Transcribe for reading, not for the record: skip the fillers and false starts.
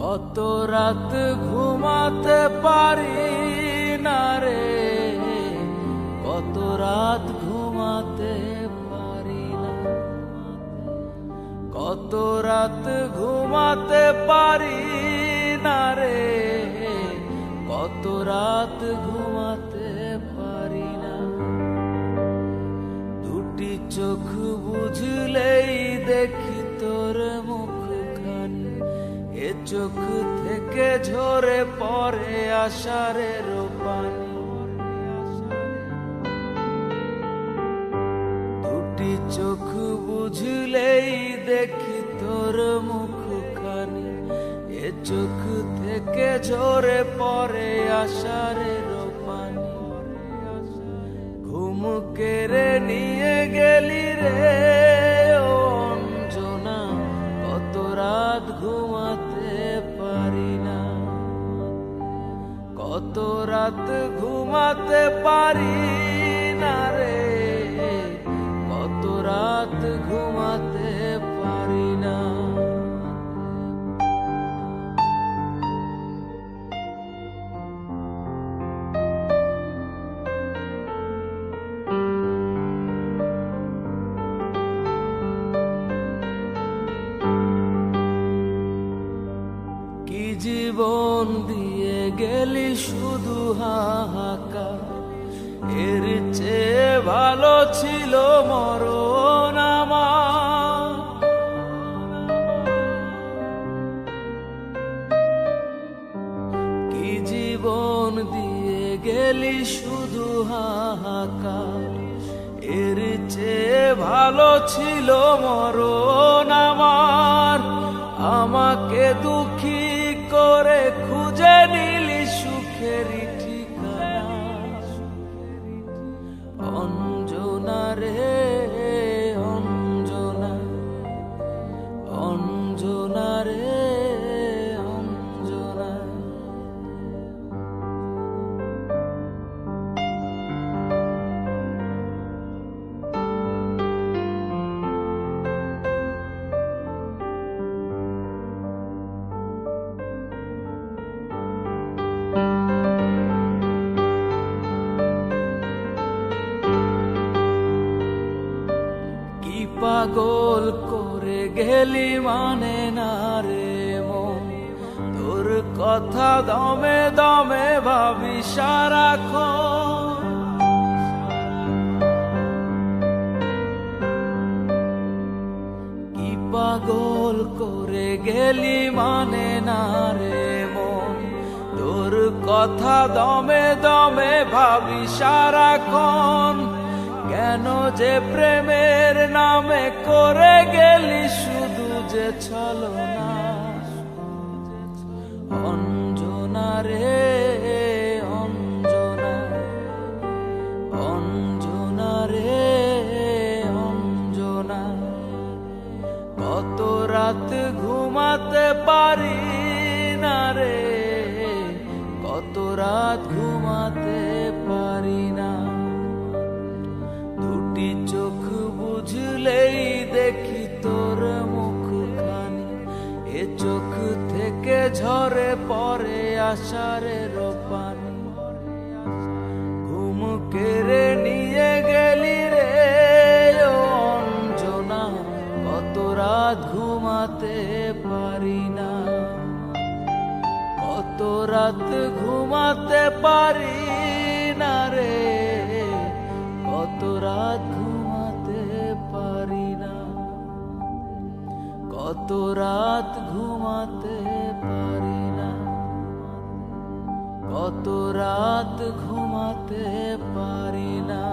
কত রাত ঘুমাতে পারি না রে, কত রাত ঘুমাতে পারি না, কত রাত ঘুমাতে পারি না রে, কত রাত ঘুমাতে পারি না। দুটি চোখ বুঝলেই দেখি তোর মুখখানি, এ চোখ থেকে ঝরে পড়ে আষাঢ়ের পানি। দুটি চোখ বুঝলেই দেখি তোর মুখখানি, এ চোখ থেকে ঝরে পড়ে আষাঢ়ের পানি। ঘুম কেড়ে নিয়ে গেলি রে ও অঞ্জনা, কত রাত ঘুমাতে পারি না, কত রাত ঘুমাতে পারি না রে, কত রাত ঘুমাতে পারি না। কি জীবন দিয়ে গেলি শুধু হাহাকার, এর চেয়ে ভালো ছিল মরণ আমার। কি জীবন দিয়ে গেলি শুধু হাহাকার, এর চেয়ে ভালো ছিল মরণ আমার। আমাকে দুঃখী করে খুঁজে নিলি সুখের ঠিকানা, অঞ্জনা রে অঞ্জনা, অঞ্জনা রে অঞ্জনা। পাগল করে গেলি মানে না রে মন, তোর কথা দমে দমে ভাবি সারাক্ষণ। কি পাগল করে গেলি মানে না রে মন, তোর কথা দমে দমে ভাবি সারাক্ষণ। কেন যে প্রেমের নামে করে গেলি শুধু যে ছলনা, অঞ্জনা রে অঞ্জনা, অঞ্জনা রে অঞ্জনা। কত রাত ঘুমাতে পারি না রে, কত রাত ঘুমাতে পারি না। দুটি চোখ বুঝলেই দেখি তোর মুখখানি, এ চোখ থেকে ঝরে পড়ে আষাঢ়ের পানি। ঘুম কেড়ে নিয়ে গেলি রে ও অঞ্জনা, কত রাত ঘুমাতে পারি না, কত রাত ঘুমাতে পারি না রে, কত রাত ঘুমাতে পারি না, কত রাত ঘুমাতে পারি না, কত রাত ঘুমাতে পারি না।